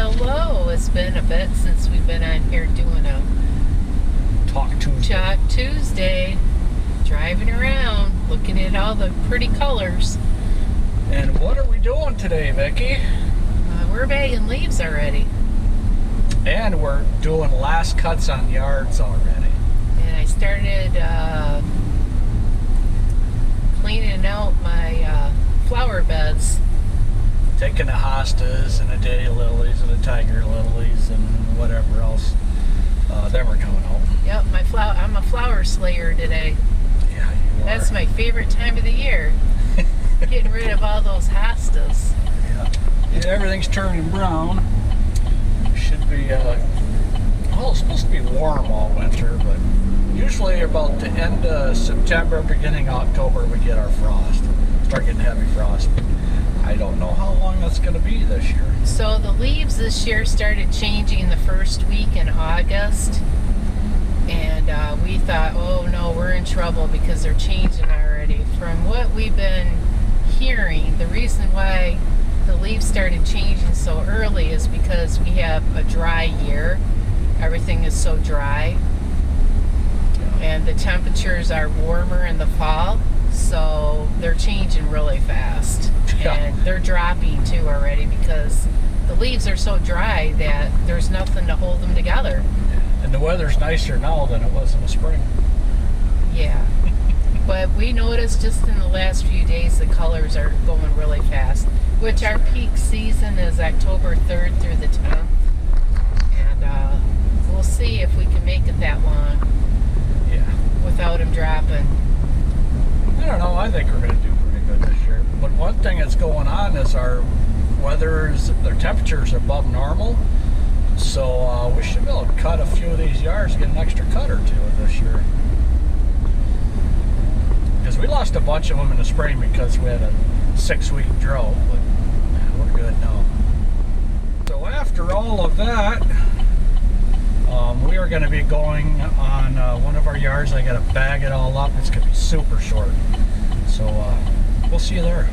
Hello. It's been a bit since we've been on here doing a Talk Tuesday, driving around, looking at all the pretty colors. And what are we doing today, Vicki? We're bagging leaves already. And we're doing last cuts on yards already. And I started cleaning out my flower beds. Taking the hostas and the daylilies and the tiger lilies and whatever else. Then we're coming home. Yep, I'm a flower slayer today. Yeah, you are. That's my favorite time of the year. Getting rid of all those hostas. Yeah, everything's turning brown. Should be, it's supposed to be warm all winter, but usually about the end of September, beginning of October, we get our frost. Start getting heavy frost. I don't know how long that's going to be this year. So the leaves this year started changing the first week in August. And we thought, oh no, we're in trouble because they're changing already. From what we've been hearing, the reason why the leaves started changing so early is because we have a dry year. Everything is so dry. And the temperatures are warmer in the fall. So they're changing really fast. Yeah. And they're dropping too already because the leaves are so dry that there's nothing to hold them together. And the weather's nicer now than it was in the spring. Yeah. But we noticed just in the last few days the colors are going really fast, which our peak season is October 3rd through the 10th. And we'll see if we can make it that long without them dropping. I don't know. I think we're going to do pretty good this year. But one thing that's going on is their temperatures are above normal. So we should be able to cut a few of these yards, get an extra cut or two this year. Because we lost a bunch of them in the spring because we had a 6-week drought. But we're good now. So after all of that, we are going to be going on one of our yards. I got to bag it all up. It's going to be super short. So we'll see you there.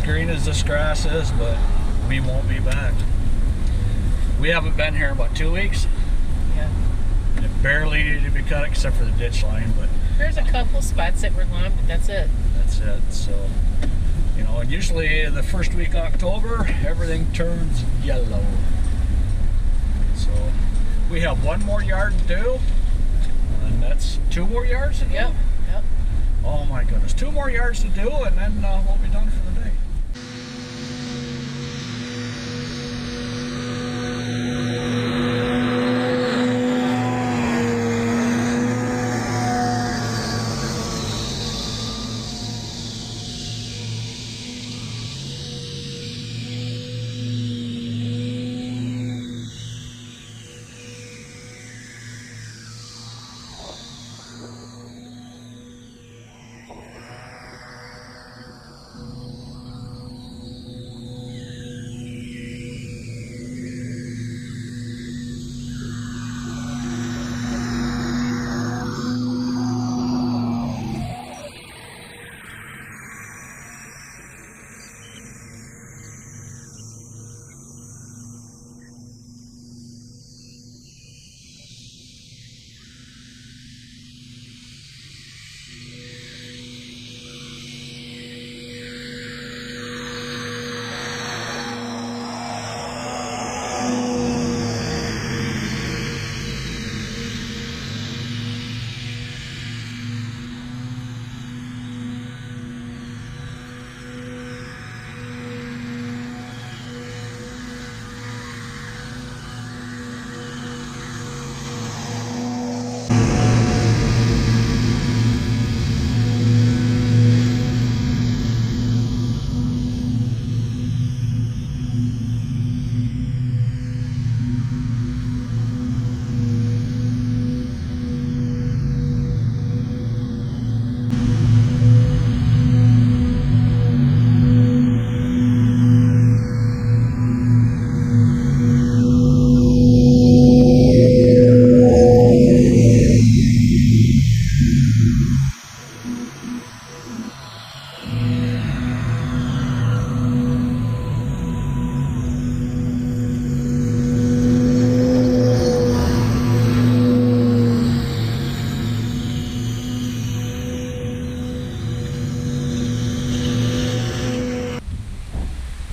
as green as this grass is, but we won't be back. We haven't been here in about 2 weeks. Yeah. It barely needed to be cut except for the ditch line, but There's a couple spots that were long, but that's it. that's it. So, you know, and usually the first week of October, everything turns yellow. So we have one more yard to do, and that's 2 more yards to do. Yep. Oh my goodness, 2 more yards to do, and then we'll be done for the day.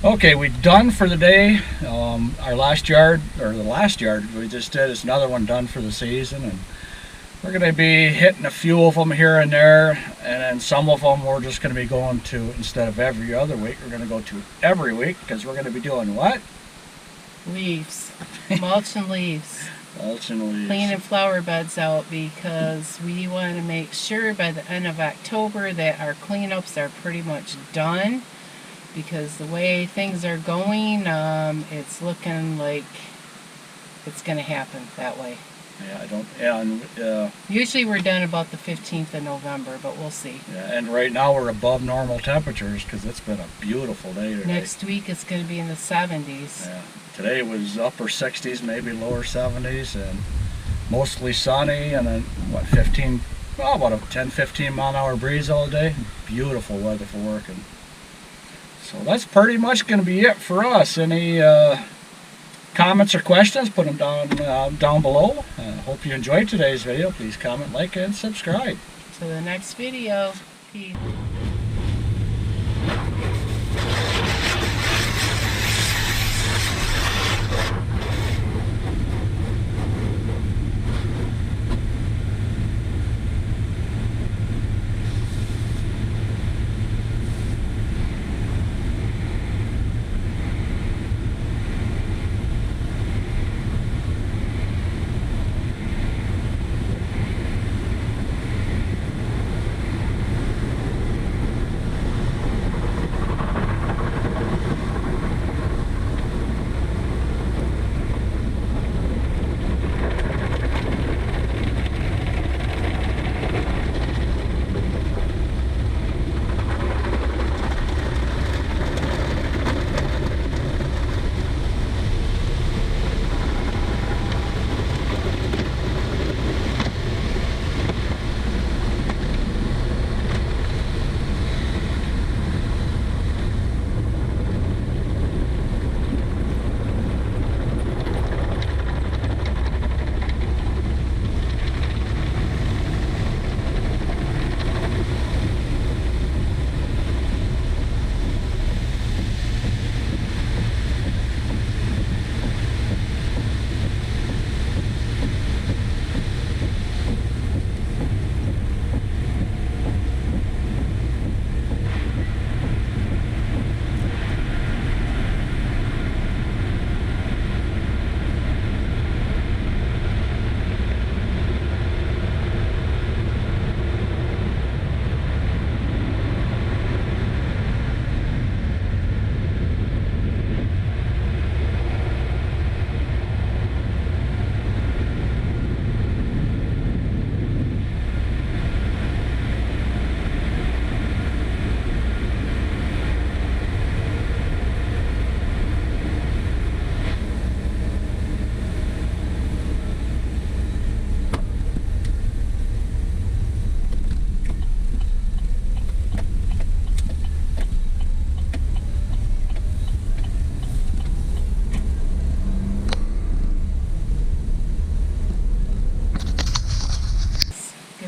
Okay, we're done for the day. Our last yard, or the last yard we just did, is another one done for the season, and we're going to be hitting a few of them here and there, and then some of them we're just going to be going to, instead of every other week, we're going to go to every week, because we're going to be doing what? Leaves. Mulch and leaves. Mulch and leaves. Cleaning flower beds out, because we want to make sure by the end of October that our cleanups are pretty much done. Because the way things are going, it's looking like it's going to happen that way. Usually we're done about the 15th of November, but we'll see. Yeah, and right now we're above normal temperatures because it's been a beautiful day today. Next week it's going to be in the 70s. Yeah. Today was upper 60s, maybe lower 70s, and mostly sunny, and then what, about a 10-15 mile an hour breeze all day. Beautiful weather for working. So that's pretty much going to be it for us. Any comments or questions, put them down below. Hope you enjoyed today's video. Please comment, like, and subscribe. To the next video. Peace.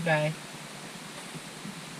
Goodbye.